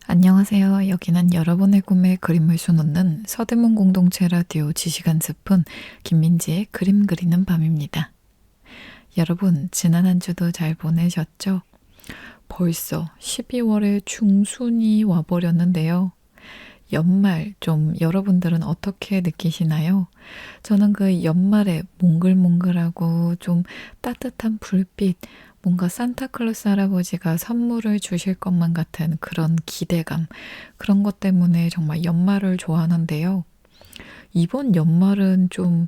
안녕하세요. 여기는 여러분의 꿈에 그림을 수놓는 서대문 공동체 라디오 지시간 스푼 김민지의 그림 그리는 밤입니다. 여러분, 지난 한 주도 잘 보내셨죠? 벌써 12월의 중순이 와버렸는데요. 연말 좀 여러분들은 어떻게 느끼시나요? 저는 그 연말에 몽글몽글하고 좀 따뜻한 불빛, 뭔가 산타클로스 할아버지가 선물을 주실 것만 같은 그런 기대감, 그런 것 때문에 정말 연말을 좋아하는데요. 이번 연말은 좀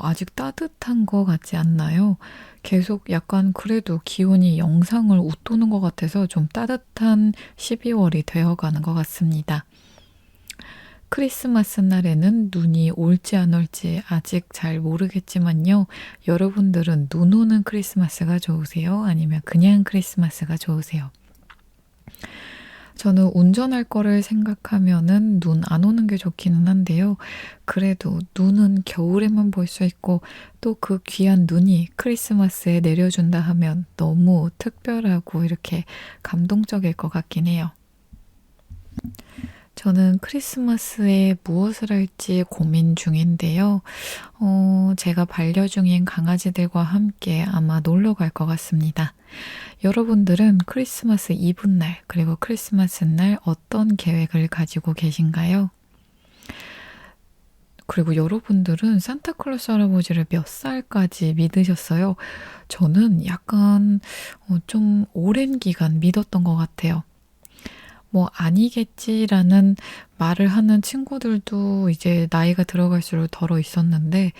아직 따뜻한 것 같지 않나요? 계속 약간 그래도 기온이 영상을 웃도는 것 같아서 좀 따뜻한 12월이 되어가는 것 같습니다. 크리스마스 날에는 눈이 올지 안 올지 아직 잘 모르겠지만요. 여러분들은 눈 오는 크리스마스가 좋으세요? 아니면 그냥 크리스마스가 좋으세요? 저는 운전할 거를 생각하면은 눈 안 오는 게 좋기는 한데요. 그래도 눈은 겨울에만 볼 수 있고 또 그 귀한 눈이 크리스마스에 내려준다 하면 너무 특별하고 이렇게 감동적일 것 같긴 해요. 저는 크리스마스에 무엇을 할지 고민 중인데요. 제가 반려중인 강아지들과 함께 아마 놀러 갈 것 같습니다. 여러분들은 크리스마스 이브날 그리고 크리스마스 날 어떤 계획을 가지고 계신가요? 그리고 여러분들은 산타클로스 할아버지를 몇 살까지 믿으셨어요? 저는 약간 좀 오랜 기간 믿었던 것 같아요. 뭐 아니겠지라는 말을 하는 친구들도 이제 나이가 들어갈수록 덜어 있었는데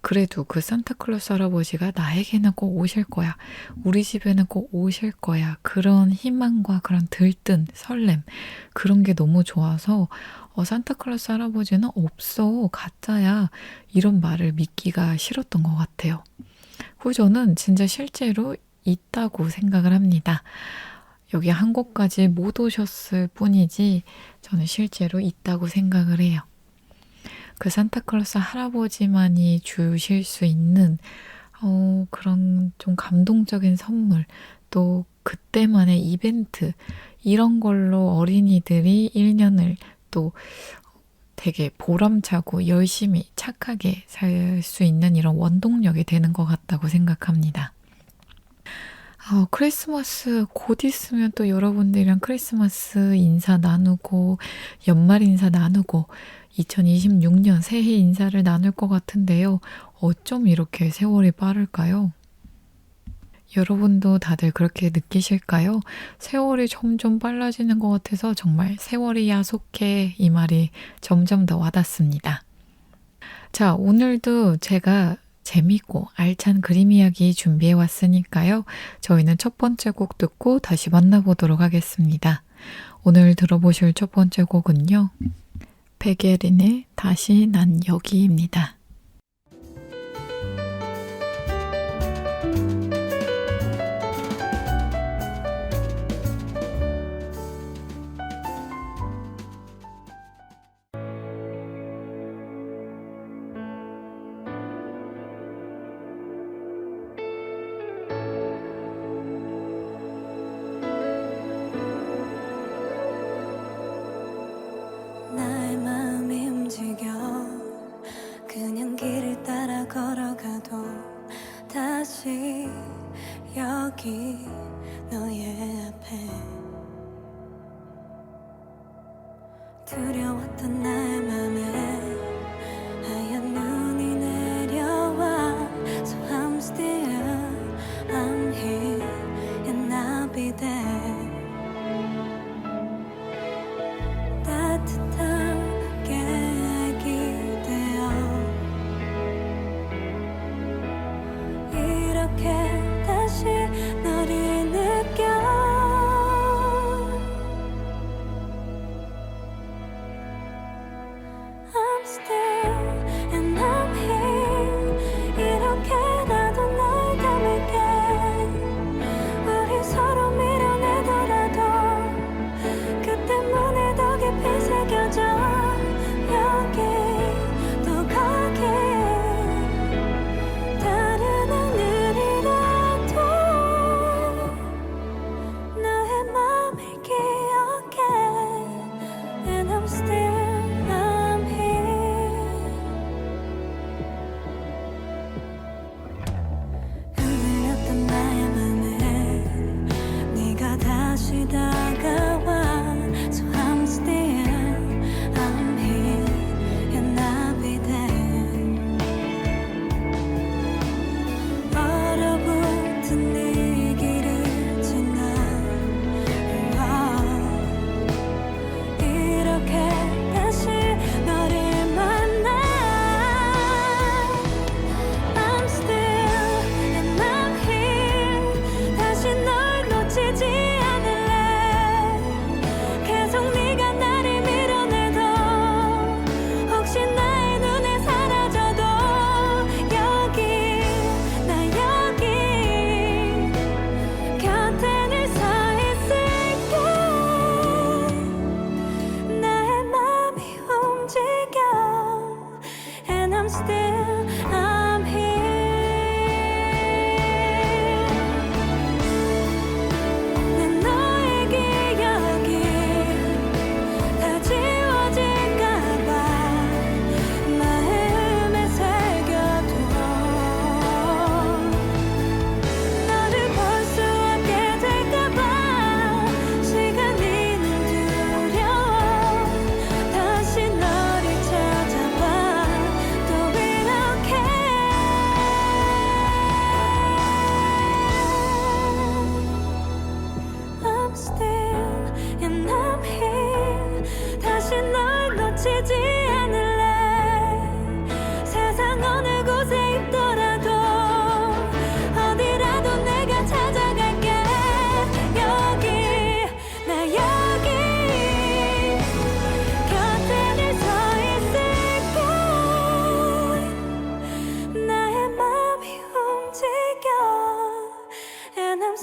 그래도 그 산타클로스 할아버지가 나에게는 꼭 오실 거야. 우리 집에는 꼭 오실 거야. 그런 희망과 그런 들뜬 설렘 그런 게 너무 좋아서 산타클로스 할아버지는 없어. 가짜야. 이런 말을 믿기가 싫었던 것 같아요. 그리고 저는 진짜 실제로 있다고 생각을 합니다. 여기 한국까지 못 오셨을 뿐이지 저는 실제로 있다고 생각을 해요. 그 산타클로스 할아버지만이 주실 수 있는 그런 좀 감동적인 선물, 또 그때만의 이벤트, 이런 걸로 어린이들이 1년을 또 되게 보람차고 열심히 착하게 살 수 있는 이런 원동력이 되는 것 같다고 생각합니다. 크리스마스 곧 있으면 또 여러분들이랑 크리스마스 인사 나누고 연말 인사 나누고 2026년 새해 인사를 나눌 것 같은데요. 어쩜 이렇게 세월이 빠를까요? 여러분도 다들 그렇게 느끼실까요? 세월이 점점 빨라지는 것 같아서 정말 세월이 야속해 이 말이 점점 더 와닿습니다. 자, 오늘도 제가 재미있고 알찬 그림 이야기 준비해 왔으니까요. 저희는 첫 번째 곡 듣고 다시 만나보도록 하겠습니다. 오늘 들어보실 첫 번째 곡은요. 백예린의 다시 난 여기입니다. 나의 마음이 움직여 그냥 길을 따라 걸어가도 다시 여기 너의 앞에 두려웠던 나의 맘에 하얀 눈이 내려와 So I'm still I'm here and I'll be there 따뜻하게 기대어 이렇게 다시 너를 느껴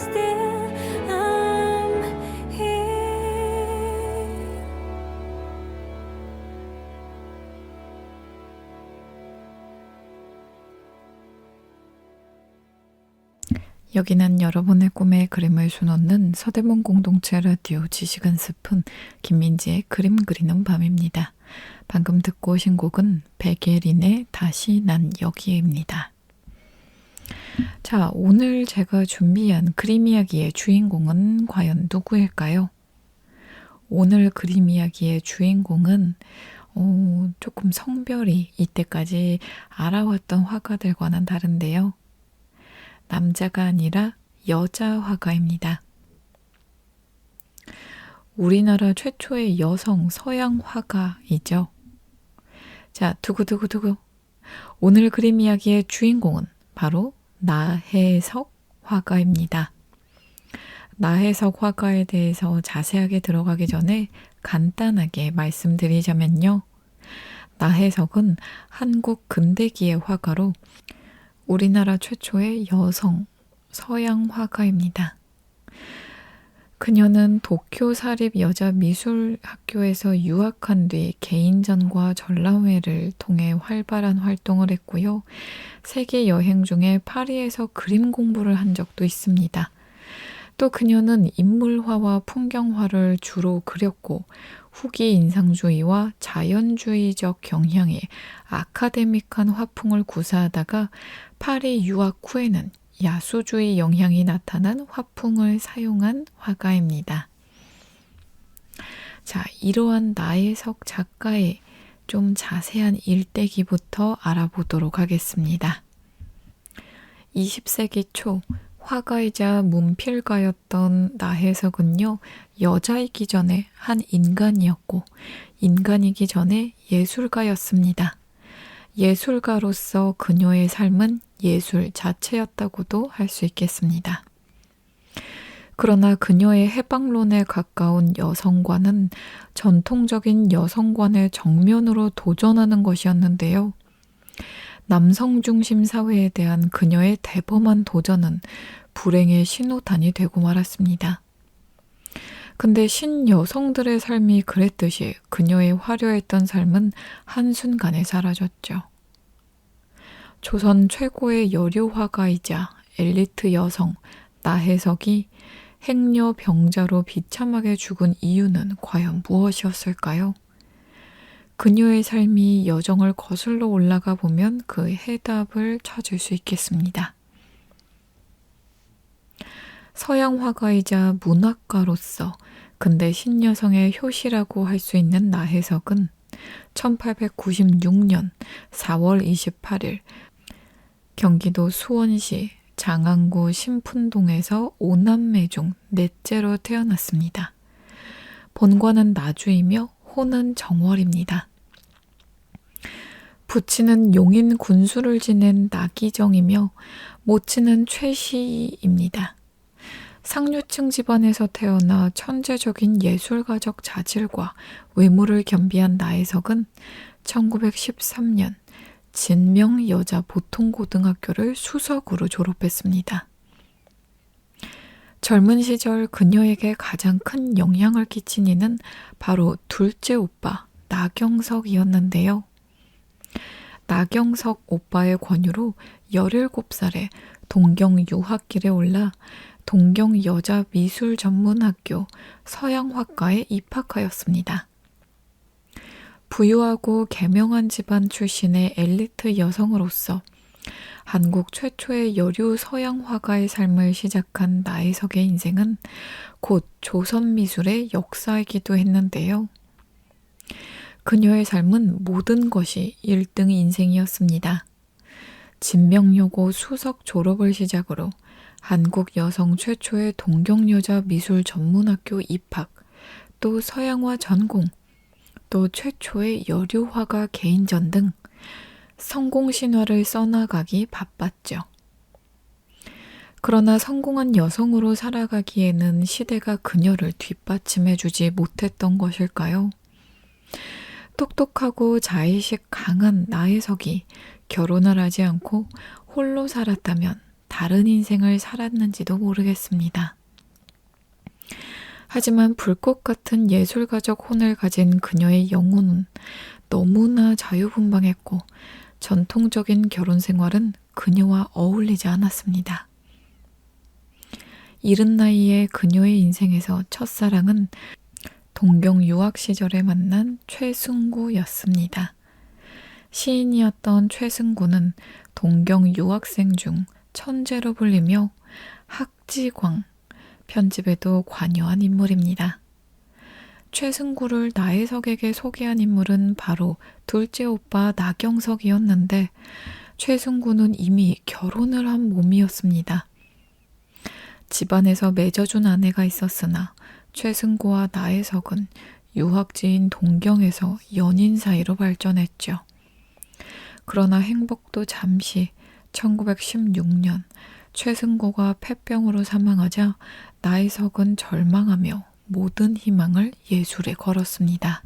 still I'm here. 여기는 여러분의 꿈에 그림을 수놓는 서대문 공동체 라디오 지식은 스푼 김민지의 그림 그리는 밤입니다. 방금 듣고 오신 곡은 백예린의 다시 난 여기에입니다. 자, 오늘 제가 준비한 그림 이야기의 주인공은 과연 누구일까요? 오늘 그림 이야기의 주인공은 조금 성별이 이때까지 알아왔던 화가들과는 다른데요. 남자가 아니라 여자 화가입니다. 우리나라 최초의 여성 서양 화가이죠. 자, 두구두구두구. 오늘 그림 이야기의 주인공은 바로 나혜석 화가입니다. 나혜석 화가에 대해서 자세하게 들어가기 전에 간단하게 말씀드리자면요. 나혜석은 한국 근대기의 화가로 우리나라 최초의 여성 서양 화가입니다. 그녀는 도쿄 사립여자미술학교에서 유학한 뒤 개인전과 전람회를 통해 활발한 활동을 했고요. 세계 여행 중에 파리에서 그림 공부를 한 적도 있습니다. 또 그녀는 인물화와 풍경화를 주로 그렸고 후기 인상주의와 자연주의적 경향의 아카데믹한 화풍을 구사하다가 파리 유학 후에는 야수주의 영향이 나타난 화풍을 사용한 화가입니다. 자, 이러한 나혜석 작가의 좀 자세한 일대기부터 알아보도록 하겠습니다. 20세기 초 화가이자 문필가였던 나혜석은요, 여자이기 전에 한 인간이었고, 인간이기 전에 예술가였습니다. 예술가로서 그녀의 삶은 예술 자체였다고도 할 수 있겠습니다. 그러나 그녀의 해방론에 가까운 여성관은 전통적인 여성관의 정면으로 도전하는 것이었는데요. 남성 중심 사회에 대한 그녀의 대범한 도전은 불행의 신호탄이 되고 말았습니다. 근데 신여성들의 삶이 그랬듯이 그녀의 화려했던 삶은 한순간에 사라졌죠. 조선 최고의 여류 화가이자 엘리트 여성 나혜석이 행여 병자로 비참하게 죽은 이유는 과연 무엇이었을까요? 그녀의 삶이 여정을 거슬러 올라가 보면 그 해답을 찾을 수 있겠습니다. 서양 화가이자 문학가로서 근대 신여성의 효시라고 할 수 있는 나혜석은 1896년 4월 28일 경기도 수원시 장안구 신푼동에서 5남매 중 넷째로 태어났습니다. 본관은 나주이며 호는 정월입니다. 부친은 용인 군수를 지낸 나기정이며 모친은 최시입니다. 상류층 집안에서 태어나 천재적인 예술가적 자질과 외모를 겸비한 나혜석은 1913년 진명여자보통고등학교를 수석으로 졸업했습니다. 젊은 시절 그녀에게 가장 큰 영향을 끼친 이는 바로 둘째 오빠 나경석이었는데요. 나경석 오빠의 권유로 17살에 동경 유학길에 올라 동경 여자미술전문학교 서양학과에 입학하였습니다. 부유하고 개명한 집안 출신의 엘리트 여성으로서 한국 최초의 여류 서양 화가의 삶을 시작한 나혜석의 인생은 곧 조선 미술의 역사이기도 했는데요. 그녀의 삶은 모든 것이 1등 인생이었습니다. 진명여고 수석 졸업을 시작으로 한국 여성 최초의 동경여자 미술 전문학교 입학, 또 서양화 전공, 또 최초의 여류화가 개인전 등 성공 신화를 써나가기 바빴죠. 그러나 성공한 여성으로 살아가기에는 시대가 그녀를 뒷받침해주지 못했던 것일까요? 똑똑하고 자의식 강한 나혜석이 결혼을 하지 않고 홀로 살았다면 다른 인생을 살았는지도 모르겠습니다. 하지만 불꽃 같은 예술가적 혼을 가진 그녀의 영혼은 너무나 자유분방했고 전통적인 결혼 생활은 그녀와 어울리지 않았습니다. 이른 나이에 그녀의 인생에서 첫사랑은 동경 유학 시절에 만난 최승구였습니다. 시인이었던 최승구는 동경 유학생 중 천재로 불리며 학지광, 편집에도 관여한 인물입니다. 최승구를 나혜석에게 소개한 인물은 바로 둘째 오빠 나경석이었는데 최승구는 이미 결혼을 한 몸이었습니다. 집안에서 맺어준 아내가 있었으나 최승구와 나혜석은 유학지인 동경에서 연인 사이로 발전했죠. 그러나 행복도 잠시 1916년 최승구가 폐병으로 사망하자 나혜석은 절망하며 모든 희망을 예술에 걸었습니다.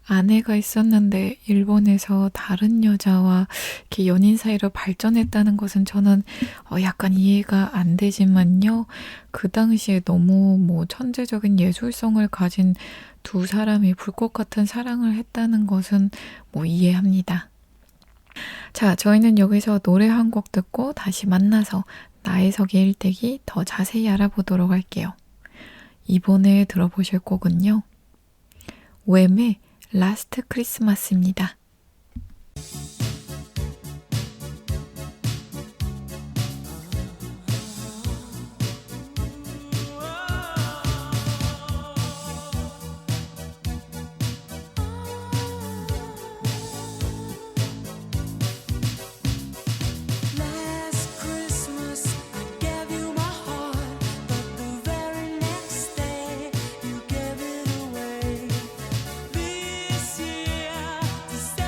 아내가 있었는데 일본에서 다른 여자와 이렇게 연인 사이로 발전했다는 것은 저는 약간 이해가 안 되지만요. 그 당시에 너무 천재적인 예술성을 가진 두 사람이 불꽃 같은 사랑을 했다는 것은 이해합니다. 자, 저희는 여기서 노래 한 곡 듣고 다시 만나서 나혜석의 일대기 더 자세히 알아보도록 할게요. 이번에 들어보실 곡은요. 웸의 라스트 크리스마스입니다. Last Christmas I gave you my heart, but the very next day you gave it away. This year to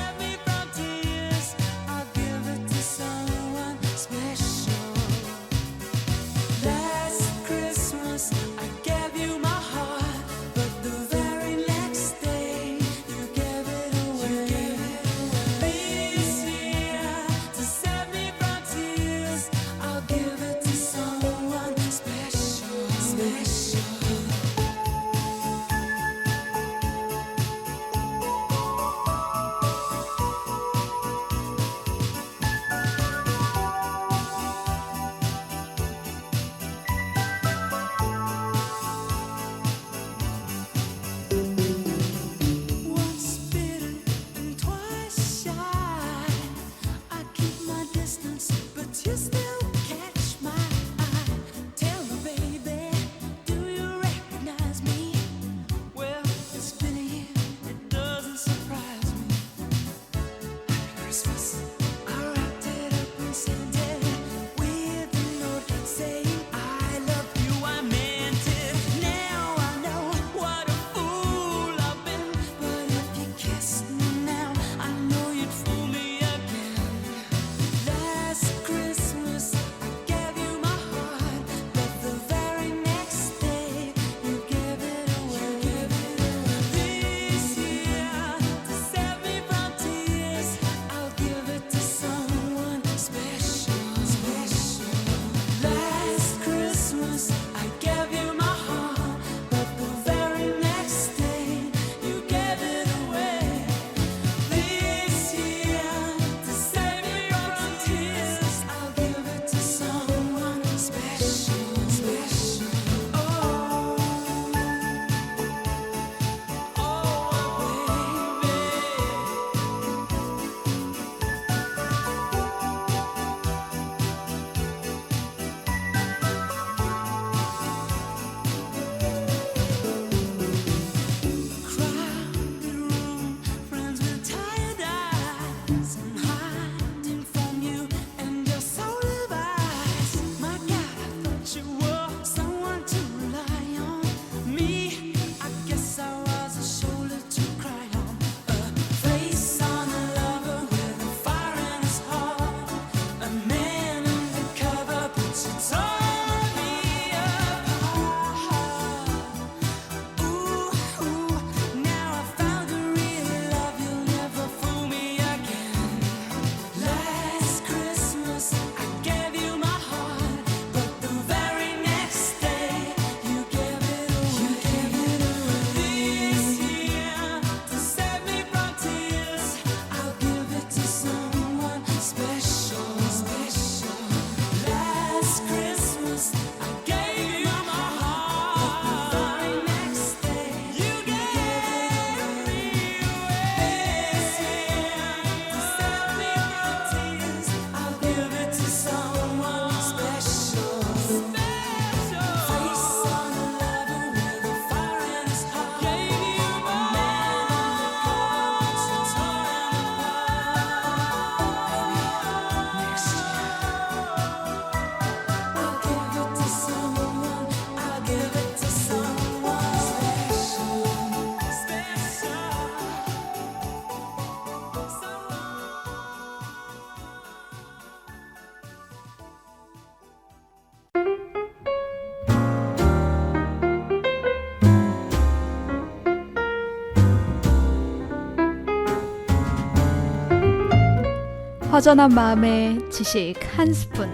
허전한 마음에 지식 한 스푼.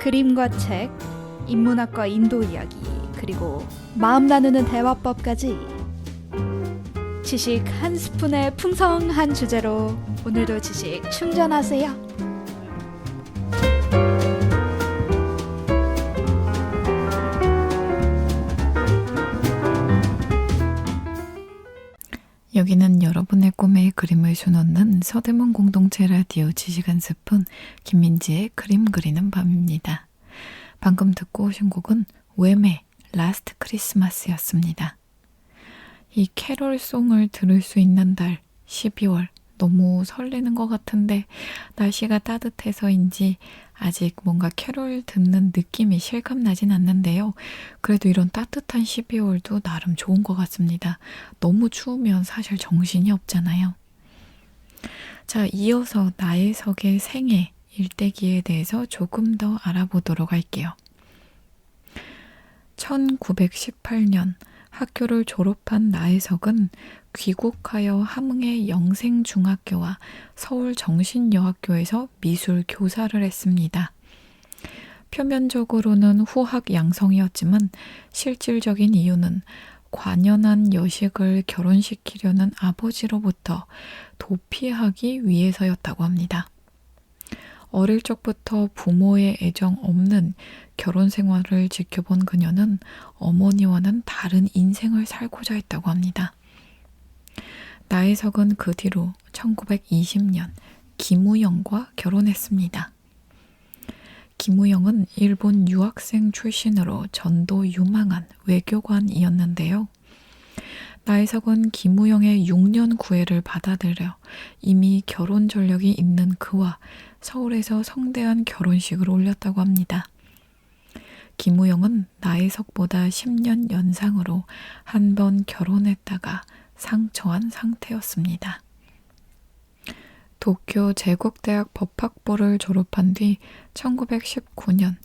그림과 책, 인문학과 인도 이야기, 그리고 마음 나누는 대화법까지. 지식 한 스푼의 풍성한 주제로 오늘도 지식 충전하세요. 여기는 여러분의 꿈에 그림을 수놓는 서대문 공동체 라디오 지식 한 스푼 김민지의 그림 그리는 밤입니다. 방금 듣고 오신 곡은 웸의 라스트 크리스마스였습니다. 이 캐롤송을 들을 수 있는 달 12월 너무 설레는 것 같은데 날씨가 따뜻해서인지 아직 뭔가 캐롤 듣는 느낌이 실감나진 않는데요. 그래도 이런 따뜻한 12월도 나름 좋은 것 같습니다. 너무 추우면 사실 정신이 없잖아요. 자, 이어서 나혜석의 생애 일대기에 대해서 조금 더 알아보도록 할게요. 1918년 학교를 졸업한 나혜석은 귀국하여 함흥의 영생중학교와 서울정신여학교에서 미술 교사를 했습니다. 표면적으로는 후학 양성이었지만 실질적인 이유는 관연한 여식을 결혼시키려는 아버지로부터 도피하기 위해서였다고 합니다. 어릴 적부터 부모의 애정 없는 결혼 생활을 지켜본 그녀는 어머니와는 다른 인생을 살고자 했다고 합니다. 나혜석은 그 뒤로 1920년 김우영과 결혼했습니다. 김우영은 일본 유학생 출신으로 전도 유망한 외교관이었는데요. 나혜석은 김우영의 6년 구애를 받아들여 이미 결혼 전력이 있는 그와 서울에서 성대한 결혼식을 올렸다고 합니다. 김우영은 나혜석보다 10년 연상으로 한 번 결혼했다가 상처한 상태였습니다. 도쿄 제국대학 법학부를 졸업한 뒤 1919년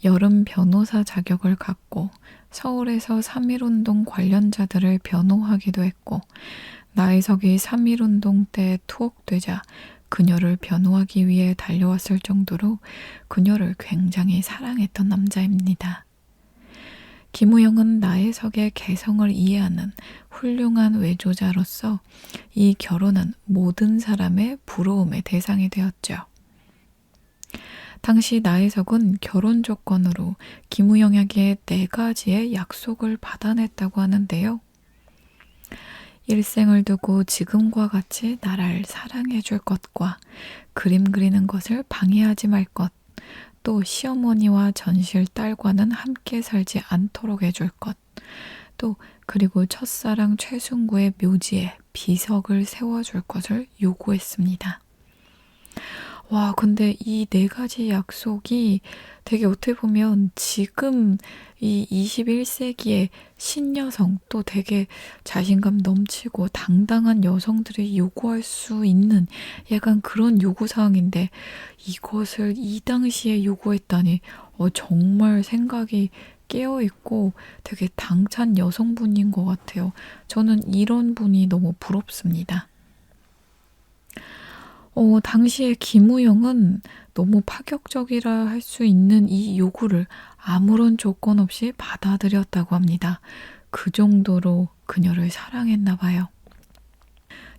여름 변호사 자격을 갖고 서울에서 3.1운동 관련자들을 변호하기도 했고 나혜석이 3.1운동 때 투옥되자 그녀를 변호하기 위해 달려왔을 정도로 그녀를 굉장히 사랑했던 남자입니다. 김우영은 나혜석의 개성을 이해하는 훌륭한 외조자로서 이 결혼은 모든 사람의 부러움의 대상이 되었죠. 당시 나혜석은 결혼 조건으로 김우영에게 4가지의 약속을 받아냈다고 하는데요. 일생을 두고 지금과 같이 나를 사랑해 줄 것과 그림 그리는 것을 방해하지 말 것, 또 시어머니와 전실 딸과는 함께 살지 않도록 해줄 것, 또 그리고 첫사랑 최순구의 묘지에 비석을 세워줄 것을 요구했습니다. 와, 근데 이 4가지 약속이 되게 어떻게 보면 지금 이 21세기의 신여성 또 되게 자신감 넘치고 당당한 여성들이 요구할 수 있는 약간 그런 요구사항인데 이것을 이 당시에 요구했다니 정말 생각이 깨어있고 되게 당찬 여성분인 것 같아요. 저는 이런 분이 너무 부럽습니다. 당시에 김우영은 너무 파격적이라 할 수 있는 이 요구를 아무런 조건 없이 받아들였다고 합니다. 그 정도로 그녀를 사랑했나 봐요.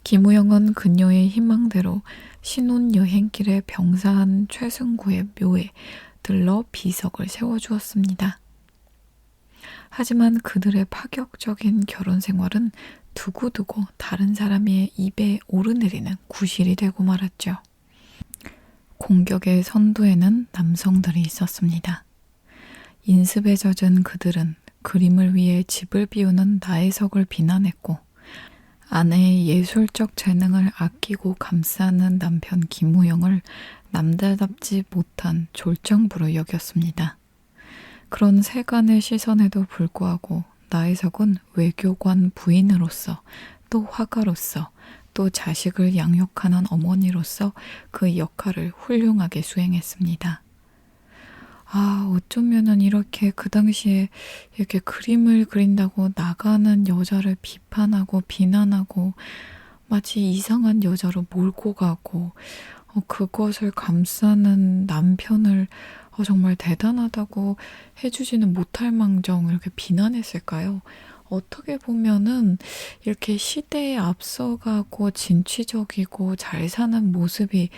김우영은 그녀의 희망대로 신혼여행길에 병사한 최승구의 묘에 들러 비석을 세워주었습니다. 하지만 그들의 파격적인 결혼 생활은 두고두고 다른 사람의 입에 오르내리는 구실이 되고 말았죠. 공격의 선두에는 남성들이 있었습니다. 인습에 젖은 그들은 그림을 위해 집을 비우는 나혜석을 비난했고 아내의 예술적 재능을 아끼고 감싸는 남편 김우영을 남자답지 못한 졸정부로 여겼습니다. 그런 세간의 시선에도 불구하고 나혜석은 외교관 부인으로서 또 화가로서 또 자식을 양육하는 어머니로서 그 역할을 훌륭하게 수행했습니다. 어쩌면은 이렇게 그 당시에 이렇게 그림을 그린다고 나가는 여자를 비판하고 비난하고 마치 이상한 여자로 몰고 가고 그것을 감싸는 남편을 정말 대단하다고 해주지는 못할 망정 이렇게 비난했을까요? 어떻게 보면은 이렇게 시대에 앞서가고 진취적이고 잘 사는 모습이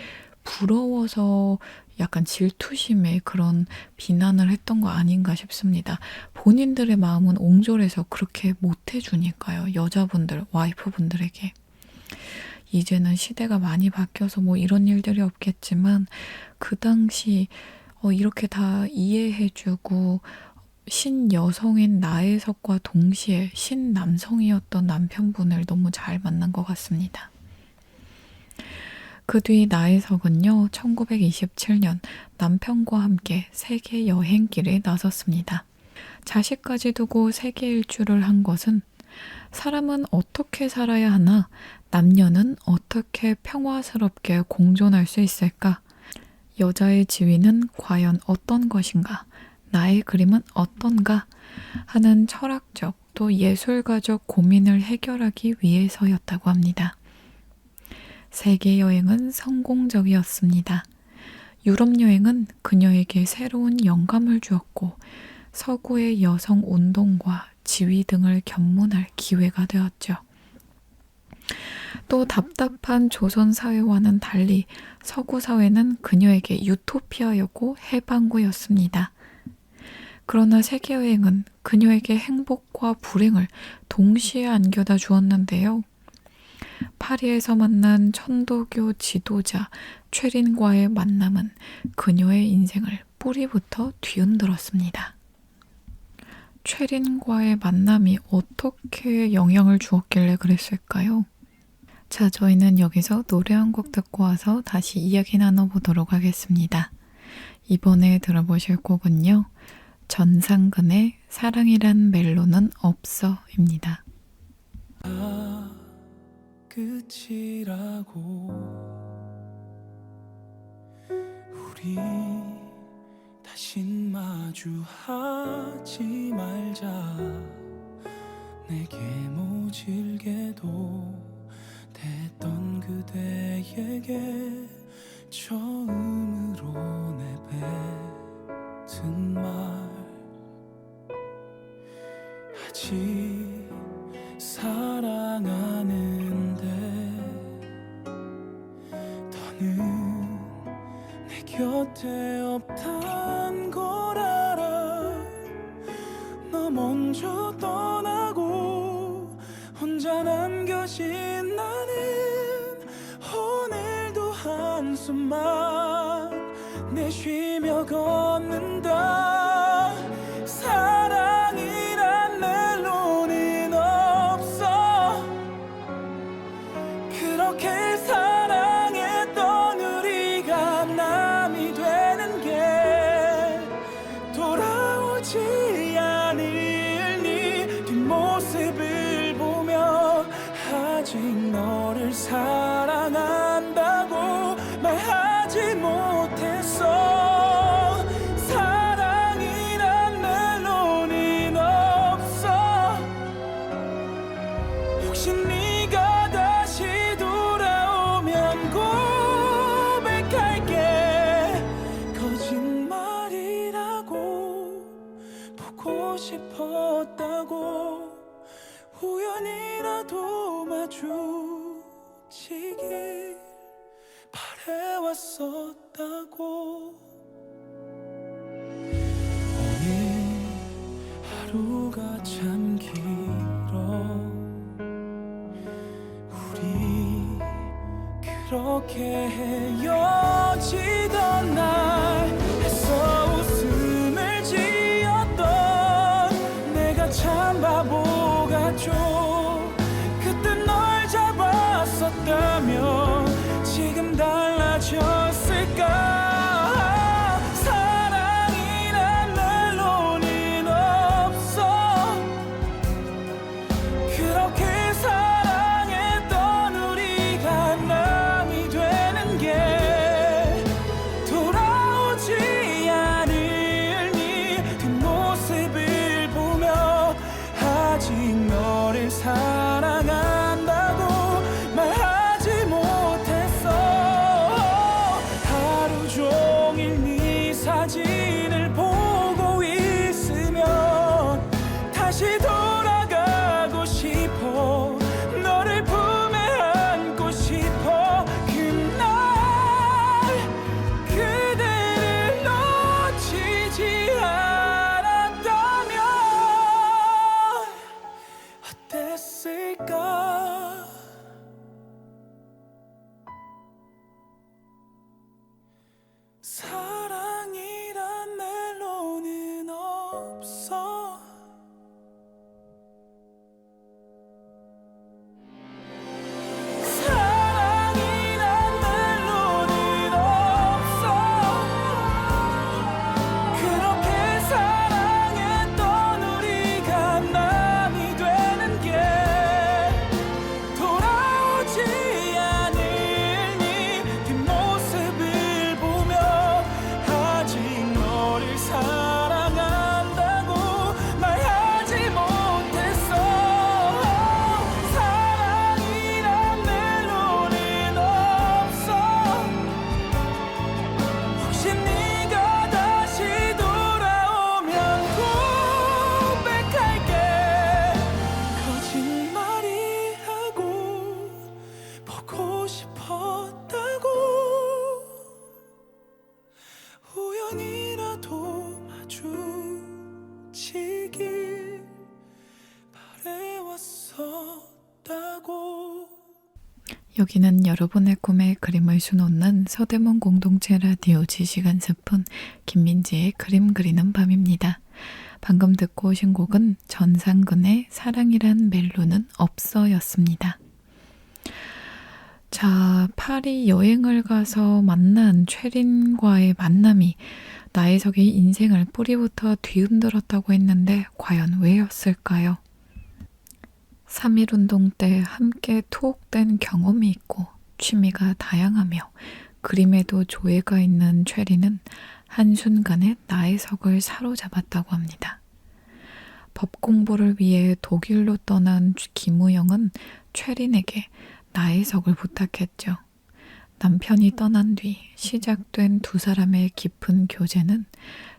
부러워서 약간 질투심에 그런 비난을 했던 거 아닌가 싶습니다. 본인들의 마음은 옹졸해서 그렇게 못 해주니까요. 여자분들, 와이프분들에게. 이제는 시대가 많이 바뀌어서 뭐 이런 일들이 없겠지만 그 당시 이렇게 다 이해해주고 신여성인 나혜석과 동시에 신남성이었던 남편분을 너무 잘 만난 것 같습니다. 그 뒤 나혜석은요, 1927년 남편과 함께 세계 여행길에 나섰습니다. 자식까지 두고 세계 일주를 한 것은 사람은 어떻게 살아야 하나, 남녀는 어떻게 평화스럽게 공존할 수 있을까? 여자의 지위는 과연 어떤 것인가? 나의 그림은 어떤가? 하는 철학적 또 예술가적 고민을 해결하기 위해서였다고 합니다. 세계 여행은 성공적이었습니다. 유럽 여행은 그녀에게 새로운 영감을 주었고 서구의 여성 운동과 지위 등을 견문할 기회가 되었죠. 또 답답한 조선 사회와는 달리 서구 사회는 그녀에게 유토피아였고 해방구였습니다. 그러나 세계 여행은 그녀에게 행복과 불행을 동시에 안겨다 주었는데요. 파리에서 만난 천도교 지도자 최린과의 만남은 그녀의 인생을 뿌리부터 뒤흔들었습니다. 최린과의 만남이 어떻게 영향을 주었길래 그랬을까요? 자, 저희는 여기서 노래 한 곡 듣고 와서 다시 이야기 나눠보도록 하겠습니다. 이번에 들어보실 곡은요, 전상근의 사랑이란 멜로는 없어입니다. 끝이라고 우리 다신 마주하지 말자. 내게 모질게도 됐던 그대에게 처음으로 내뱉은 말, 아직 사랑하는데 더는 내 곁에 없단 걸 알아. 너 먼저 떠나고 혼자 남겨진 나는 오늘도 한숨만 내쉬며 걷는다. 사랑이란 멜로는 없어. 그렇게 사랑했던 우리가 남이 되는 게 돌아오지 않을 네 뒷모습을 보며 아직 너를 사랑한다고 말하지 못했어. 사랑이란 멜로는 없어. 혹시 네가 다시 돌아오면 고백할게. 거짓말이라고 보고 싶었다고 우연이라도 마주치길 바래왔었다고. 오늘 하루가 참 길어. 우리 그렇게 헤어지던 날 애써 웃음을 지었던 내가 참 바보 같죠. 그때 널 잡았었다면 지금 달라졌을까. 사랑이란 멜로는 없어. 그렇게 사랑했던 우리가 남이 되는 게 지길 바래왔었다고. 여기는 여러분의 꿈에 그림을 수놓는 서대문 공동체 라디오 지시간 스푼 김민지의 그림 그리는 밤입니다. 방금 듣고 오신 곡은 전상근의 사랑이란 멜로는 없어였습니다. 자, 파리 여행을 가서 만난 최린과의 만남이 나혜석의 인생을 뿌리부터 뒤흔들었다고 했는데 과연 왜였을까요? 3.1운동 때 함께 투옥된 경험이 있고 취미가 다양하며 그림에도 조예가 있는 최린은 한순간에 나혜석을 사로잡았다고 합니다. 법 공부를 위해 독일로 떠난 김우영은 최린에게 나혜석을 부탁했죠. 남편이 떠난 뒤 시작된 두 사람의 깊은 교제는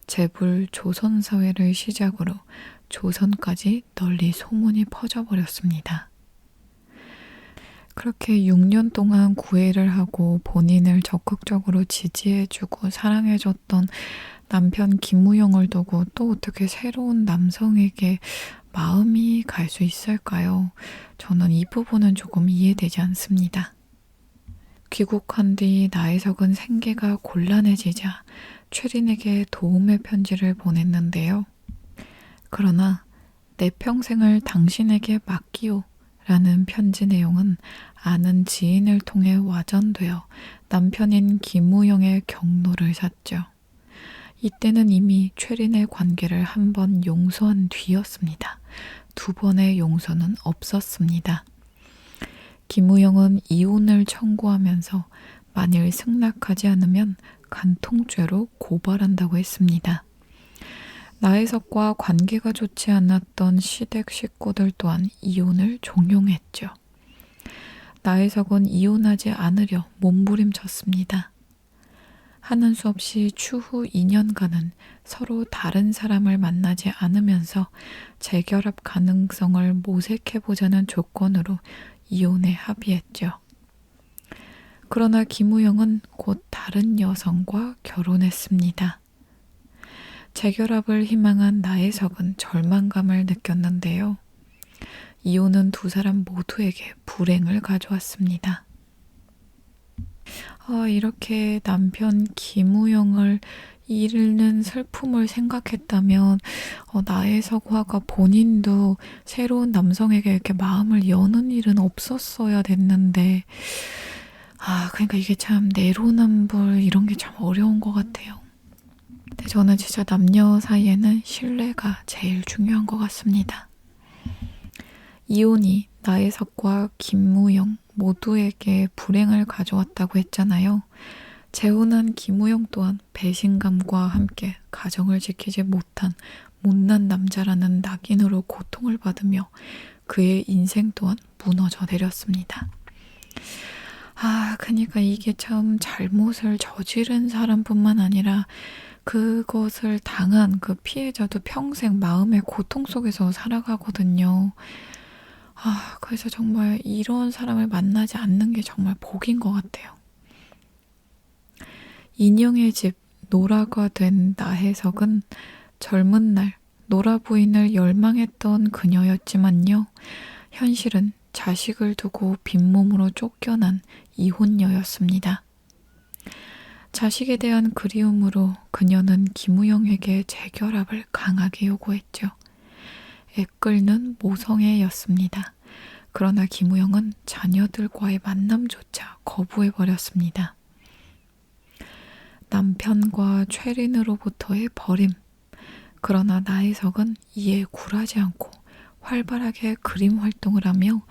재불 조선사회를 시작으로 조선까지 널리 소문이 퍼져버렸습니다. 그렇게 6년 동안 구애를 하고 본인을 적극적으로 지지해주고 사랑해줬던 남편 김우영을 두고 또 어떻게 새로운 남성에게 마음이 갈 수 있을까요? 저는 이 부분은 조금 이해되지 않습니다. 귀국한 뒤 나혜석은 생계가 곤란해지자 최린에게 도움의 편지를 보냈는데요. 그러나 내 평생을 당신에게 맡기오 라는 편지 내용은 아는 지인을 통해 와전되어 남편인 김우영의 경로를 샀죠. 이때는 이미 최린의 관계를 한 번 용서한 뒤였습니다. 두 번의 용서는 없었습니다. 김우영은 이혼을 청구하면서 만일 승낙하지 않으면 간통죄로 고발한다고 했습니다. 나혜석과 관계가 좋지 않았던 시댁 식구들 또한 이혼을 종용했죠. 나혜석은 이혼하지 않으려 몸부림쳤습니다. 하는 수 없이 추후 2년간은 서로 다른 사람을 만나지 않으면서 재결합 가능성을 모색해보자는 조건으로 이혼에 합의했죠. 그러나 김우영은 곧 다른 여성과 결혼했습니다. 재결합을 희망한 나혜석은 절망감을 느꼈는데요. 이혼은 두 사람 모두에게 불행을 가져왔습니다. 이렇게 남편 김우영을 잃는 슬픔을 생각했다면 나혜석 화가 본인도 새로운 남성에게 이렇게 마음을 여는 일은 없었어야 됐는데 그러니까 이게 참 내로남불 이런 게 참 어려운 것 같아요. 근데 저는 진짜 남녀 사이에는 신뢰가 제일 중요한 것 같습니다. 이혼이 나혜석과 김우영 모두에게 불행을 가져왔다고 했잖아요. 재혼한 김우영 또한 배신감과 함께 가정을 지키지 못한 못난 남자라는 낙인으로 고통을 받으며 그의 인생 또한 무너져 내렸습니다. 그러니까 이게 참 잘못을 저지른 사람뿐만 아니라 그것을 당한 그 피해자도 평생 마음의 고통 속에서 살아가거든요. 그래서 정말 이런 사람을 만나지 않는 게 정말 복인 것 같아요. 인형의 집 노라가 된 나혜석은 젊은 날 노라 부인을 열망했던 그녀였지만요. 현실은 자식을 두고 빈몸으로 쫓겨난 이혼녀였습니다. 자식에 대한 그리움으로 그녀는 김우영에게 재결합을 강하게 요구했죠. 애끓는 모성애였습니다. 그러나 김우영은 자녀들과의 만남조차 거부해버렸습니다. 남편과 최린으로부터의 버림. 그러나 나혜석은 이에 굴하지 않고 활발하게 그림 활동을 하며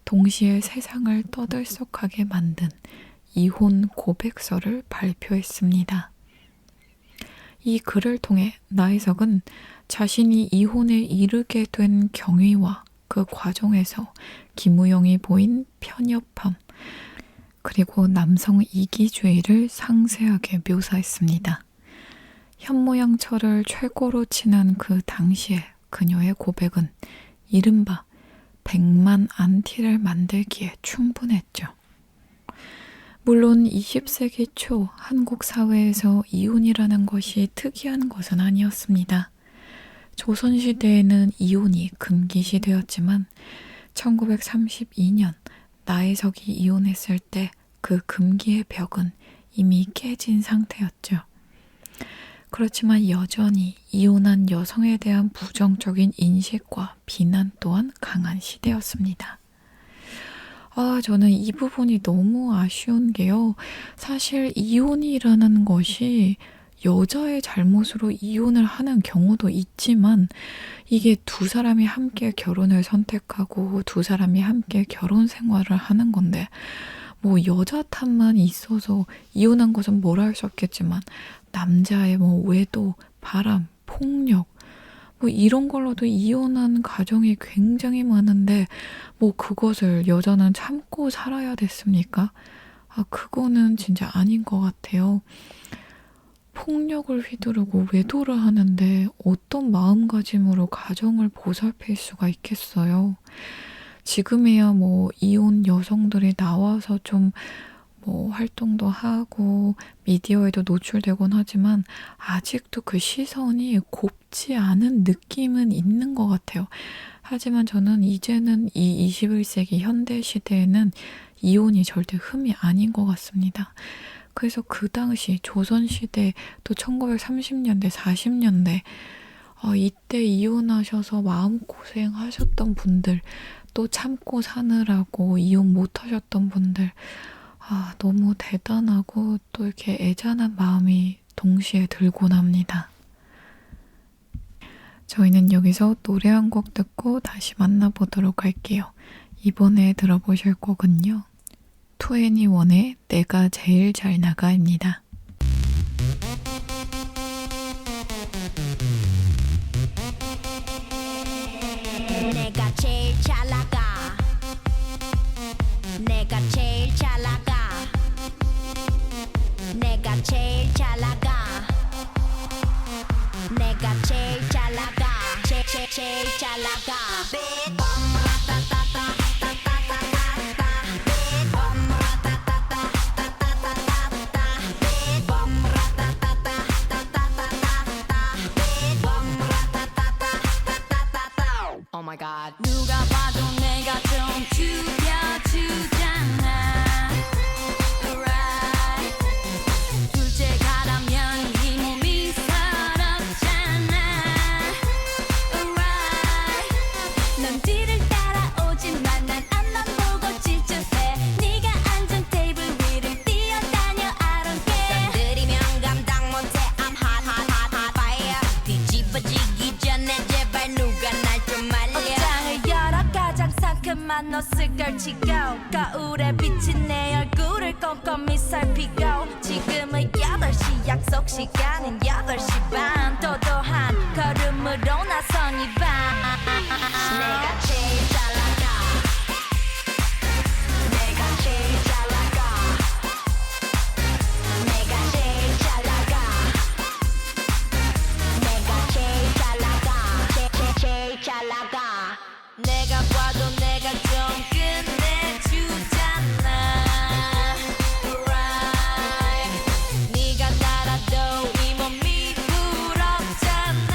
동시에 세상을 떠들썩하게 만든 이혼 고백서를 발표했습니다. 이 글을 통해 나혜석은 자신이 이혼에 이르게 된 경위와 그 과정에서 김우영이 보인 편협함, 그리고 남성 이기주의를 상세하게 묘사했습니다. 현모양처를 최고로 친한 그 당시에 그녀의 고백은 이른바 100만 안티를 만들기에 충분했죠. 물론 20세기 초 한국 사회에서 이혼이라는 것이 특이한 것은 아니었습니다. 조선시대에는 이혼이 금기시되었지만 1932년 나혜석이 이혼했을 때 그 금기의 벽은 이미 깨진 상태였죠. 그렇지만 여전히 이혼한 여성에 대한 부정적인 인식과 비난 또한 강한 시대였습니다. 저는 이 부분이 너무 아쉬운 게요. 사실 이혼이라는 것이 여자의 잘못으로 이혼을 하는 경우도 있지만 이게 두 사람이 함께 결혼을 선택하고 두 사람이 함께 결혼 생활을 하는 건데 뭐 여자 탓만 있어서 이혼한 것은 뭐라 할 수 없겠지만 남자의 뭐 외도, 바람, 폭력 뭐 이런 걸로도 이혼한 가정이 굉장히 많은데 뭐 그것을 여자는 참고 살아야 됐습니까? 그거는 진짜 아닌 것 같아요. 폭력을 휘두르고 외도를 하는데 어떤 마음가짐으로 가정을 보살필 수가 있겠어요. 지금에야 뭐 이혼 여성들이 나와서 좀 뭐 활동도 하고 미디어에도 노출되곤 하지만 아직도 그 시선이 곱지 않은 느낌은 있는 것 같아요. 하지만 저는 이제는 이 21세기 현대 시대에는 이혼이 절대 흠이 아닌 것 같습니다. 그래서 그 당시 조선시대 또 1930년대, 40년대 이때 이혼하셔서 마음고생하셨던 분들 또 참고 사느라고 이혼 못하셨던 분들 너무 대단하고 또 이렇게 애잔한 마음이 동시에 들곤 합니다. 저희는 여기서 노래 한 곡 듣고 다시 만나보도록 할게요. 이번에 들어보실 곡은요. 2NE1의 내가 제일 잘 나가입니다. 내가 제일 잘 나가 내가 제일 잘 나가 내가 제일 잘 나가 내가 제일 잘 나가 제일 잘 나가 Oh my god. 누가 봐도 내가 좀 죽여주잖아. Right. 둘째 가라면 이 몸이 서럽잖아. Right. 남들을 따라오지만 난 앞만 보고 질주해. 네가 앉은 테이블 위를 뛰어다녀 I don't care. 건드리면 감당 못해 I'm hot hot hot hot fire 뒤집어지기 전에 제발 누가 날 좀 말려 옷장을 열어 가장 상큼한 옷을 걸치고 거울에 비친 내 얼굴을 꼼꼼히 살피고 지금은 8시 약속 시간은 8시 반 도도한 걸음으로 나선 이밤 내가 제일 잘 나가 내가 제일 잘 나가 내가 제일 잘 나가 내가 제일 잘 나가 제일 잘 나가 내가 봐도 내가 좀 끝내주잖아 Right. 네가 달아도 이 몸이 부럽잖아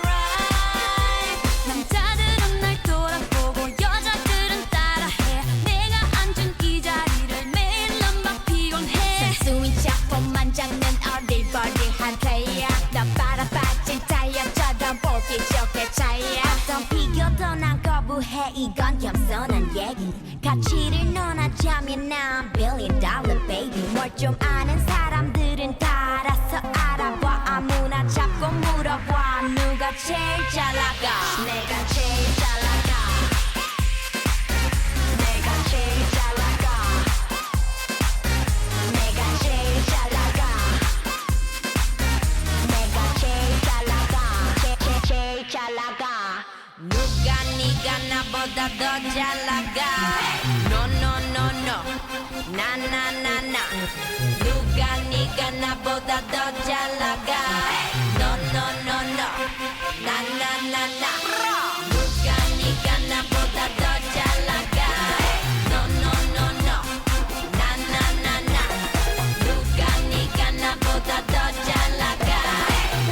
Right. 남자들은 날 돌아보고 여자들은 따라해 내가 앉은 이 자리를 매일 난 막 피곤해 순수인 작품만 잡는 어릴버릴한 플레이어 너 빨아빠진 타이어처럼 보기 좋게 차이야 어떤 비교도 난 거부해 이건 겸손한 얘기 가치를 논하자면 난 billion dollar baby 뭘 좀 아는 사람들은 다 알아서 알아봐 아무나 잡고 물어봐 누가 제일 잘 나가 내가 제일 잘 나가 내가 제일 잘 나가 내가 제일 잘 나가 내가 제일 잘 나가 제일 잘 나가 누가 네가 나보다 더 잘 나가 No no no no 나 나 나 나 누가 네가 나보다 더 잘 나가 No no no no 나 나 나 나 누가 네가 나보다 더 잘 나가 No no no no 나 나 나 나 누가 네가 나보다 더 잘 나가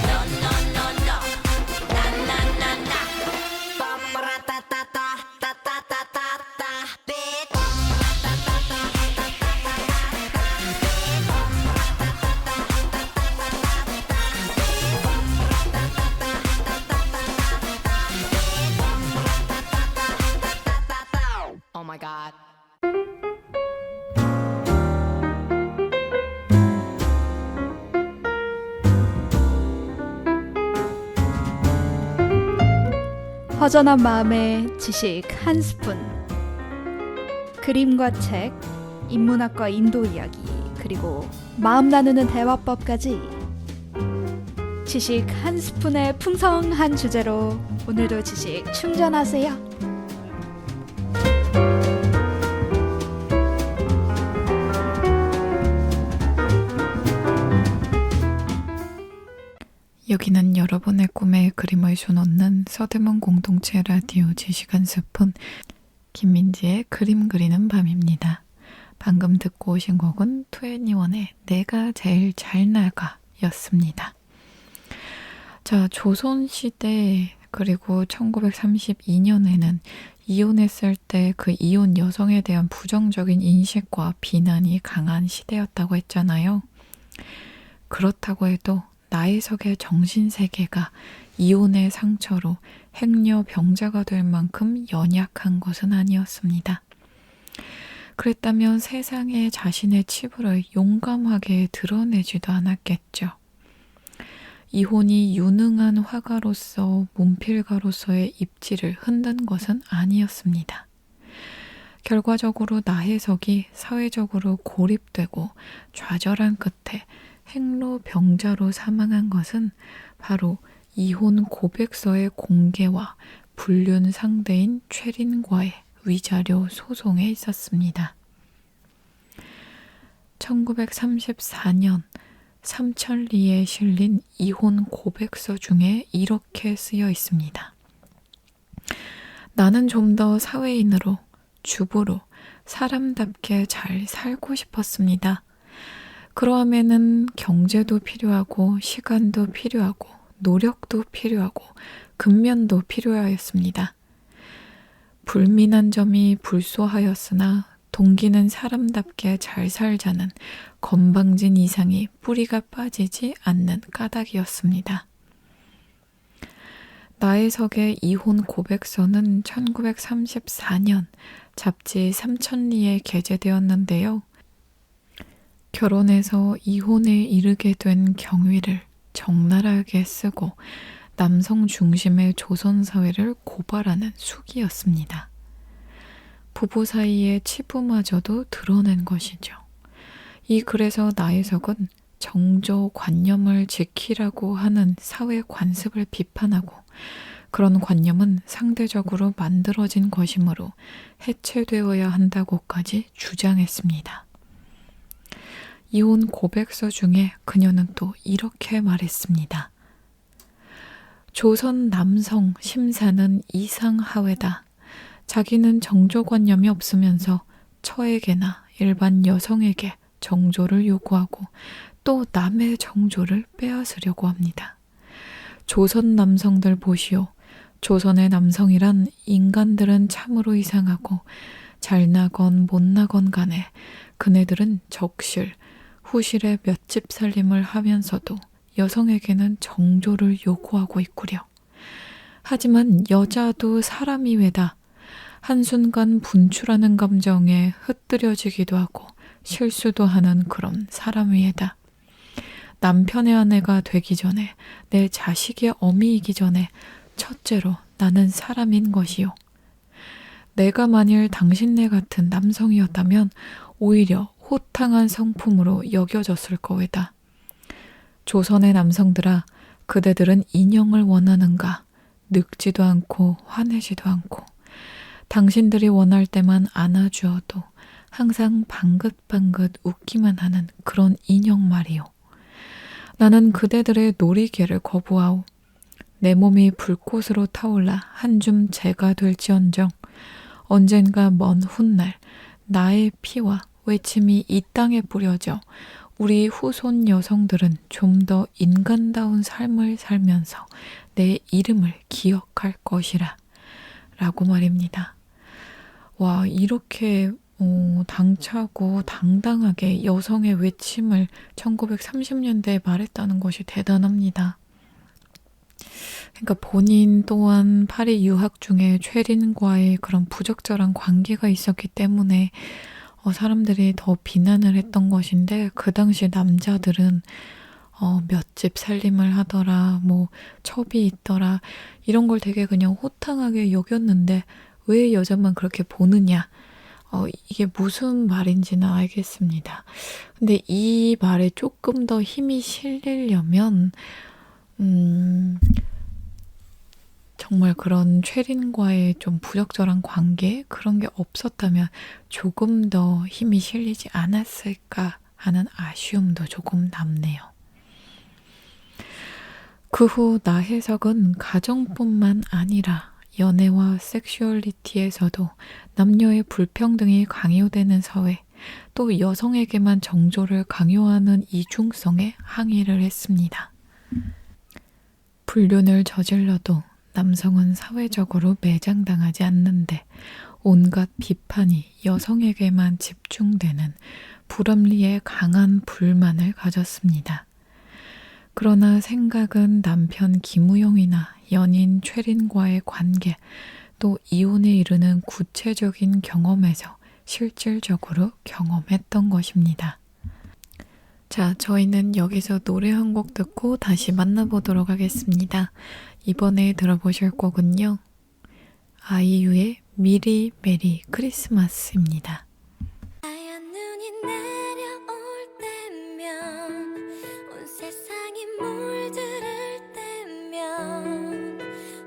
No no no no 허전한 마음에 지식 한 스푼. 그림과 책, 인문학과 인도 이야기, 그리고 마음 나누는 대화법까지. 지식 한 스푼의 풍성한 주제로 오늘도 지식 충전하세요. 여기는 여러분의 꿈에 그림을 줘놓는 서대문 공동체 라디오 지식 한 스푼 김민지의 그림 그리는 밤입니다. 방금 듣고 오신 곡은 2NE1의 내가 제일 잘 나가 였습니다. 자, 조선시대 그리고 1932년에는 이혼했을 때 그 이혼 여성에 대한 부정적인 인식과 비난이 강한 시대였다고 했잖아요. 그렇다고 해도 나혜석의 정신세계가 이혼의 상처로 행여 병자가 될 만큼 연약한 것은 아니었습니다. 그랬다면 세상에 자신의 치부를 용감하게 드러내지도 않았겠죠. 이혼이 유능한 화가로서 문필가로서의 입지를 흔든 것은 아니었습니다. 결과적으로 나혜석이 사회적으로 고립되고 좌절한 끝에 행로병자로 사망한 것은 바로 이혼 고백서의 공개와 불륜 상대인 최린과의 위자료 소송에 있었습니다. 1934년 삼천리에 실린 이혼 고백서 중에 이렇게 쓰여 있습니다. 나는 좀 더 사회인으로, 주부로, 사람답게 잘 살고 싶었습니다. 그러함에는 경제도 필요하고 시간도 필요하고 노력도 필요하고 근면도 필요하였습니다. 불민한 점이 불소하였으나 동기는 사람답게 잘 살자는 건방진 이상이 뿌리가 빠지지 않는 까닭이었습니다. 나혜석의 이혼 고백서는 1934년 잡지 삼천리에 게재되었는데요. 결혼해서 이혼에 이르게 된 경위를 적나라하게 쓰고 남성 중심의 조선사회를 고발하는 수기였습니다. 부부 사이의 치부마저도 드러낸 것이죠. 이 글에서 나혜석은 정조관념을 지키라고 하는 사회 관습을 비판하고 그런 관념은 상대적으로 만들어진 것이므로 해체되어야 한다고까지 주장했습니다. 이혼 고백서 중에 그녀는 또 이렇게 말했습니다. 조선 남성 심사는 이상하외다. 자기는 정조관념이 없으면서 처에게나 일반 여성에게 정조를 요구하고 또 남의 정조를 빼앗으려고 합니다. 조선 남성들 보시오. 조선의 남성이란 인간들은 참으로 이상하고 잘나건 못나건 간에 그네들은 적실, 후실의 몇 집 살림을 하면서도 여성에게는 정조를 요구하고 있구려. 하지만 여자도 사람이 외다. 한순간 분출하는 감정에 흩뜨려지기도 하고 실수도 하는 그런 사람 위에다. 남편의 아내가 되기 전에 내 자식의 어미이기 전에 첫째로 나는 사람인 것이요. 내가 만일 당신네 같은 남성이었다면 오히려 호탕한 성품으로 여겨졌을 거외다. 조선의 남성들아, 그대들은 인형을 원하는가? 늙지도 않고 화내지도 않고 당신들이 원할 때만 안아주어도 항상 방긋방긋 웃기만 하는 그런 인형 말이오. 나는 그대들의 놀이개를 거부하오. 내 몸이 불꽃으로 타올라 한 줌 재가 될지언정 언젠가 먼 훗날 나의 피와 외침이 이 땅에 뿌려져 우리 후손 여성들은 좀 더 인간다운 삶을 살면서 내 이름을 기억할 것이라 라고 말입니다. 와, 이렇게 당차고 당당하게 여성의 외침을 1930년대에 말했다는 것이 대단합니다. 그러니까 본인 또한 파리 유학 중에 최린과의 그런 부적절한 관계가 있었기 때문에 사람들이 더 비난을 했던 것인데 그 당시 남자들은 몇 집 살림을 하더라, 뭐 첩이 있더라, 이런 걸 되게 그냥 호탕하게 여겼는데 왜 여자만 그렇게 보느냐. 이게 무슨 말인지는 알겠습니다. 근데 이 말에 조금 더 힘이 실리려면 정말 그런 최린과의 좀 부적절한 관계, 그런 게 없었다면 조금 더 힘이 실리지 않았을까 하는 아쉬움도 조금 남네요. 그 후 나혜석은 가정뿐만 아니라 연애와 섹슈얼리티에서도 남녀의 불평등이 강요되는 사회, 또 여성에게만 정조를 강요하는 이중성에 항의를 했습니다. 불륜을 저질러도 남성은 사회적으로 매장당하지 않는데 온갖 비판이 여성에게만 집중되는 불합리에 강한 불만을 가졌습니다. 그러나 생각은 남편 김우영이나 연인 최린과의 관계, 또 이혼에 이르는 구체적인 경험에서 실질적으로 경험했던 것입니다. 자, 저희는 여기서 노래 한 곡 듣고 다시 만나보도록 하겠습니다. 이번에 들어보실 곡은요, 아이유의 미리 메리 크리스마스입니다. 하얀 눈이 내려올 때면 온 세상이 물들을 때면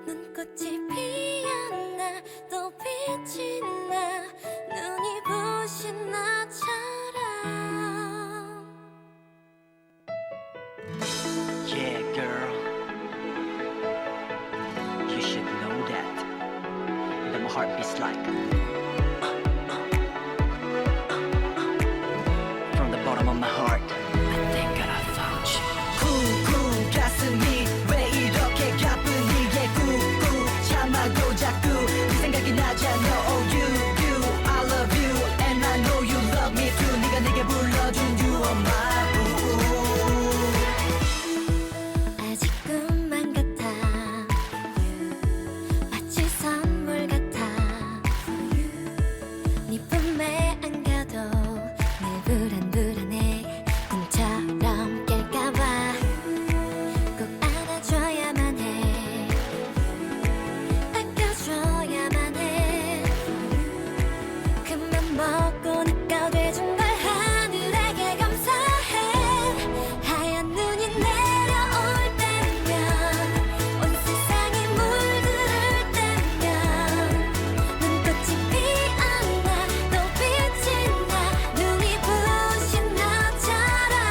눈꽃이 피었나 또 빛이 나 눈이 부신 나처럼 Yeah, girl. You should know that. That my heart beats like. From the bottom of my heart. I think that I found you. 쿵쿵 가슴이 왜 이렇게 가뿐히 얘 꾹꾹 참아도 자꾸 네 생각이 나잖아. Oh you I love you and I know you love me too. 네가 내게 불러준 you are my boo. 아직 꿈만 같아 마치 선물 같아 네 품에 안겨도 늘 불안불안해 꿈처럼 깰까봐 꼭 안아줘야만 해 아껴줘야만 해 큰맘 먹고 네가 돼준 걸 하늘에게 감사해 하얀 눈이 내려올 때면 온 세상이 물들을 때면 눈꽃이 피었나 또 빛이 나 눈이 부신 나처럼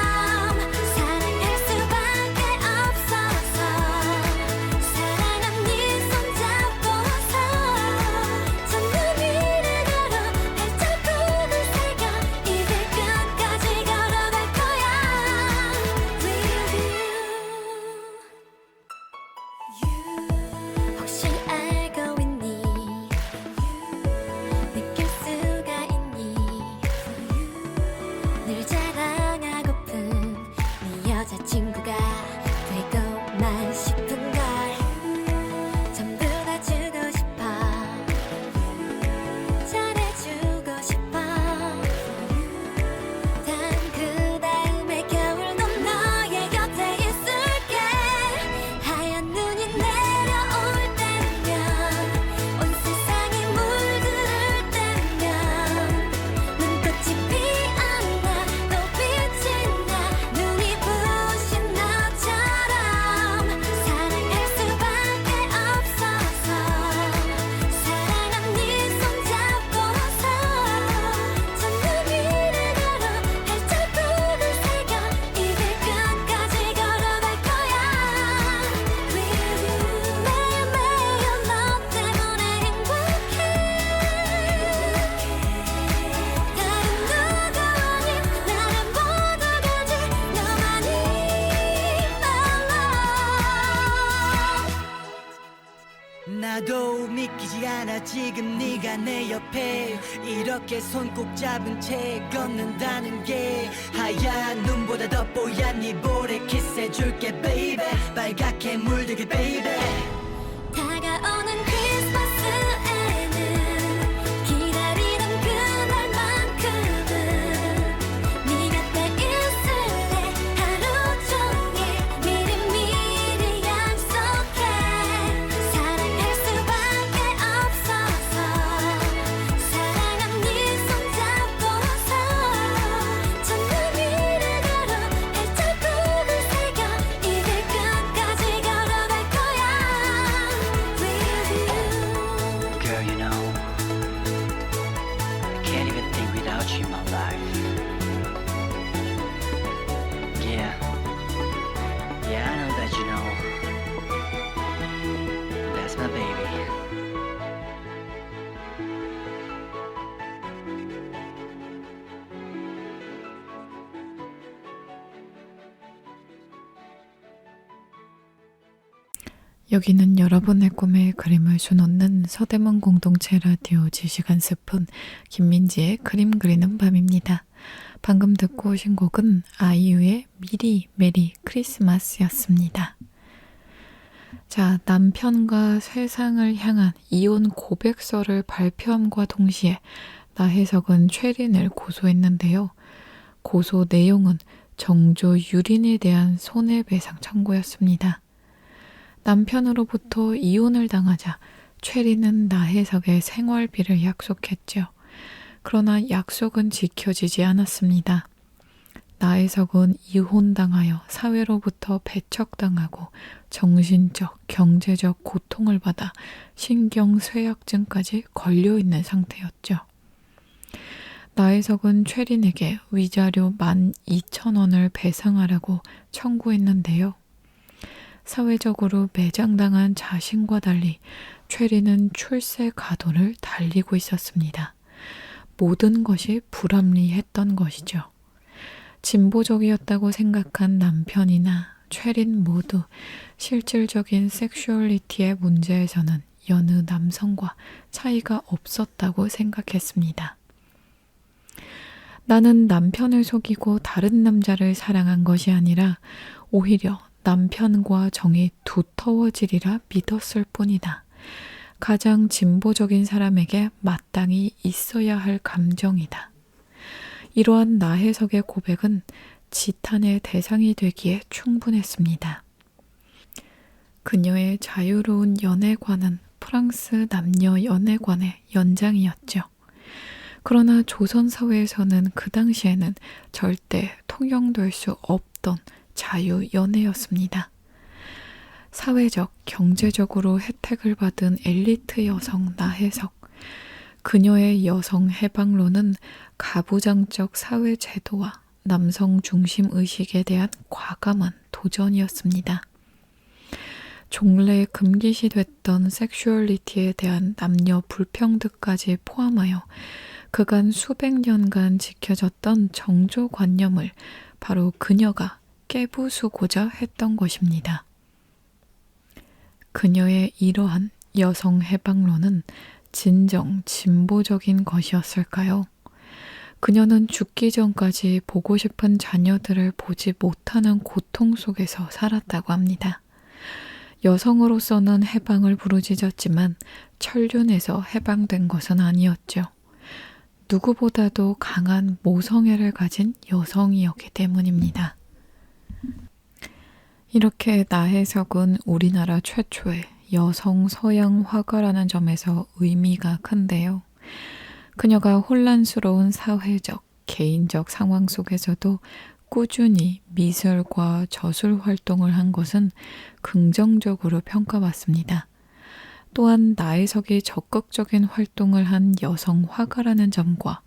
사랑할 수밖에 없어서 사랑한 네 손잡고서 전남이를 걸어 발자국을 새겨 이제 끝까지 걸어갈 거야 혹시 알고 있니 느낄 수가 있니 늘 자랑하고픈 네 여자친구가 되고만 싶은 걸 전부 다 주고 싶어 잘해주고 싶어 단 그 다음에 겨울 넌 너의 곁에 있을게 하얀 눈이 내려올 때면 온 세상이 물들을 때면 눈꽃이 피었나 또 빛이 나 눈이 부신 나처럼 사랑할 수밖에 없어서 사랑한 네 손잡고서 전남이를 걸어 발자국을 새겨 이제 끝까지 걸어갈 거야 With you 매일매일 너 때문에 행복해 다른 누구 아닌 나를 모두 가진 너만이 나도 믿기지 않아 지금 네가 내 옆에 이렇게 손 꼭 잡은 채 걷는다는 게 하얀 눈보다 더 뽀얀 네 볼에 키스해줄게 baby 빨갛게 물들게 baby 다가오는 크리스마스에는 기다리던 그날만큼은 네 곁에 있을래 하루 종일 the baby. 여기는 여러분의 꿈에 그림을 수놓는 서대문 공동체 라디오 지시간 스푼 김민지의 그림 그리는 밤입니다. 방금 듣고 오신 곡은 아이유의 미리 메리 크리스마스였습니다. 자, 남편과 세상을 향한 이혼 고백서를 발표함과 동시에 나혜석은 최린을 고소했는데요. 고소 내용은 정조 유린에 대한 손해배상 청구였습니다. 남편으로부터 이혼을 당하자 최린은 나혜석의 생활비를 약속했죠. 그러나 약속은 지켜지지 않았습니다. 나혜석은 이혼당하여 사회로부터 배척당하고 정신적, 경제적 고통을 받아 신경쇠약증까지 걸려있는 상태였죠. 나혜석은 최린에게 위자료 12,000원을 배상하라고 청구했는데요. 사회적으로 매장당한 자신과 달리 최린은 출세 가도를 달리고 있었습니다. 모든 것이 불합리했던 것이죠. 진보적이었다고 생각한 남편이나 최린 모두 실질적인 섹슈얼리티의 문제에서는 여느 남성과 차이가 없었다고 생각했습니다. 나는 남편을 속이고 다른 남자를 사랑한 것이 아니라 오히려 남편과 정이 두터워지리라 믿었을 뿐이다. 가장 진보적인 사람에게 마땅히 있어야 할 감정이다. 이러한 나혜석의 고백은 지탄의 대상이 되기에 충분했습니다. 그녀의 자유로운 연애관은 프랑스 남녀 연애관의 연장이었죠. 그러나 조선사회에서는 그 당시에는 절대 통용될 수 없던 자유연애였습니다. 사회적, 경제적으로 혜택을 받은 엘리트 여성 나혜석. 그녀의 여성 해방론은 가부장적 사회 제도와 남성 중심 의식에 대한 과감한 도전이었습니다. 종래 금기시됐던 섹슈얼리티에 대한 남녀 불평등까지 포함하여 그간 수백 년간 지켜졌던 정조관념을 바로 그녀가 깨부수고자 했던 것입니다. 그녀의 이러한 여성 해방론은 진정 진보적인 것이었을까요? 그녀는 죽기 전까지 보고 싶은 자녀들을 보지 못하는 고통 속에서 살았다고 합니다. 여성으로서는 해방을 부르짖었지만 천륜에서 해방된 것은 아니었죠. 누구보다도 강한 모성애를 가진 여성이었기 때문입니다. 이렇게 나혜석은 우리나라 최초의 여성 서양 화가라는 점에서 의미가 큰데요. 그녀가 혼란스러운 사회적, 개인적 상황 속에서도 꾸준히 미술과 저술 활동을 한 것은 긍정적으로 평가받습니다. 또한 나혜석이 적극적인 활동을 한 여성 화가라는 점과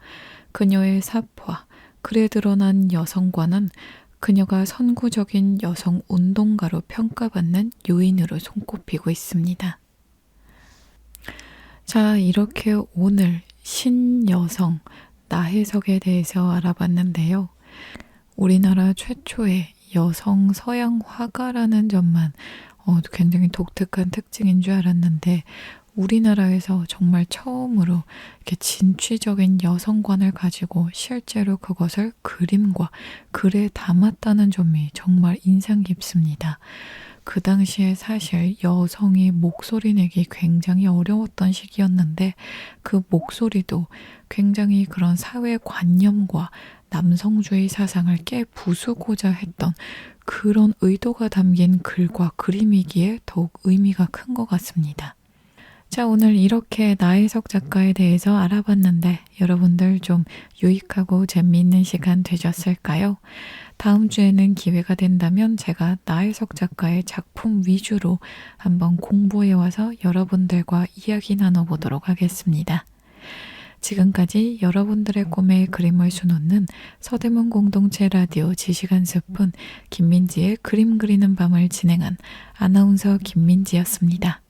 그녀의 사파, 글에 드러난 여성과는 그녀가 선구적인 여성 운동가로 평가받는 요인으로 손꼽히고 있습니다. 자, 이렇게 오늘 신여성 나혜석에 대해서 알아봤는데요. 우리나라 최초의 여성 서양 화가라는 점만 굉장히 독특한 특징인 줄 알았는데 우리나라에서 정말 처음으로 이렇게 진취적인 여성관을 가지고 실제로 그것을 그림과 글에 담았다는 점이 정말 인상 깊습니다. 그 당시에 사실 여성이 목소리 내기 굉장히 어려웠던 시기였는데 그 목소리도 굉장히 그런 사회관념과 남성주의 사상을 깨부수고자 했던 그런 의도가 담긴 글과 그림이기에 더욱 의미가 큰 것 같습니다. 자, 오늘 이렇게 나혜석 작가에 대해서 알아봤는데 여러분들 좀 유익하고 재미있는 시간 되셨을까요? 다음 주에는 기회가 된다면 제가 나혜석 작가의 작품 위주로 한번 공부해와서 여러분들과 이야기 나눠보도록 하겠습니다. 지금까지 여러분들의 꿈에 그림을 수놓는 서대문 공동체 라디오 지시간 스푼 김민지의 그림 그리는 밤을 진행한 아나운서 김민지였습니다.